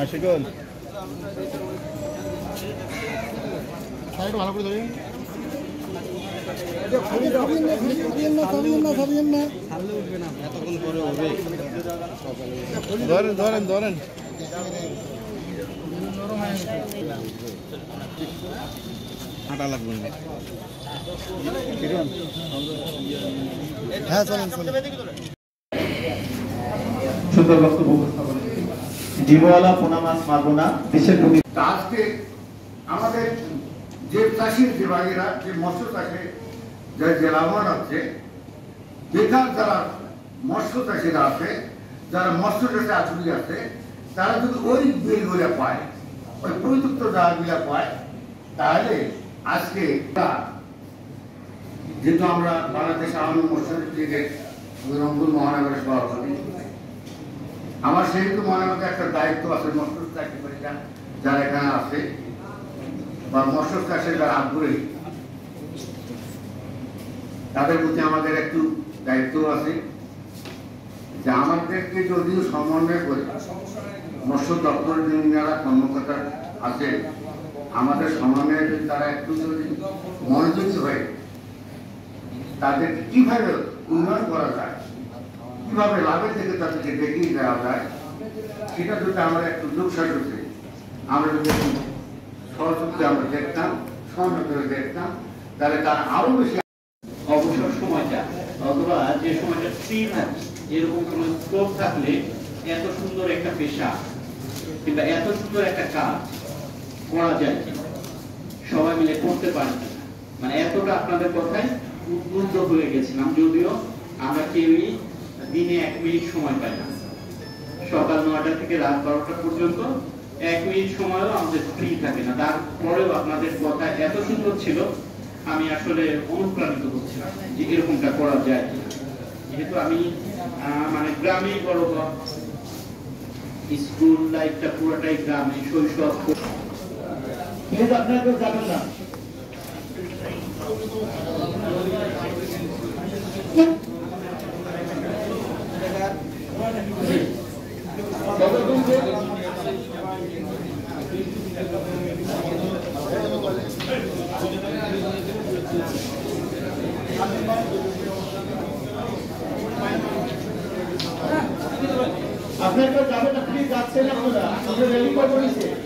শিকল সাইড ভালো করে ধরেন ধরেন ধরেন ধরেন হাঁটা লাগবে না হ্যাঁ চলেন চলেন সুন্দর বক্তব্য উপস্থাপন ডিমওয়ালা পোনা মাছ মারবো না দেশের ভূমি আজকে আমাদের যে চাষির যে ভাইয়েরা যে মৎস্য চাষে যে লাভবান আছে বেকার যারা মৎস্য চাষিরা আছে যারা মৎস্য চাষে আগ্রহী আছে তারা যদি ওই বিলগুলো পায় ওই পরিযুক্ত জায়গাগুলো পায় তাহলে আজকে যেহেতু আমরা বাংলাদেশ আওয়ামী মৎস্য লীগের রংপুর মহানগরের সভাপতি আমার সেহেতু মহানগরে একটা দায়িত্ব আছে মৎস্য চাষিরা যারা এখানে আছে বা মৎস্য চাষে যারা আগ্রহী তাদের প্রতি আমাদের একটু দায়িত্ব আছে যে আমাদেরকে যদিও সমন্বয় করে মৎস্য দপ্তরের যারা কর্মকর্তা আছে আমাদের সমন্বয়ে যদি তারা একটু যদি মনোযোগী হয়ে তাদেরকে কিভাবে উন্নয়ন করা যায় কিভাবে লাভের থেকে তাদেরকে দেখিয়ে দেওয়া যায় সেটা যদি আমরা একটু যোগসাজতে আমরা যদি সহযোগিতা আমরা দেখতাম সমন্বয় করে দেখতাম তাহলে তারা আরো বেশি অবসর সময়টা অথবা যে সময়টা ফ্রি থাকে এরকম কোন স্কোপ থাকলে এত সুন্দর একটা পেশা কিংবা এত সুন্দর একটা কাজ করা যায় কিনা সবাই মিলে করতে পারে কিনা মানে এতটা আপনাদের কথায় উদ্বুদ্ধ হয়ে গেছিলাম যদিও আমরা কেউই দিনে 1 মিনিট সময় পাই না সকাল 9টা থেকে রাত 12টা পর্যন্ত 1 মিনিট সময়ও আমাদের ফ্রি থাকে না তারপরেও আপনাদের কথা এত সুন্দর ছিল আমি আসলে অনুপ্রাণিত হচ্ছিলাম যে এরকমটা করা যায় কিনা যেহেতু আমি মানে গ্রামে বড় স্কুল লাইফটা পুরোটাই গ্রামে শৈশব কিন্তু আপনারা কেউ যাবেন না আপনার কেউ যাবেন না প্লিজ যাচ্ছেন আপনারা রেলি করে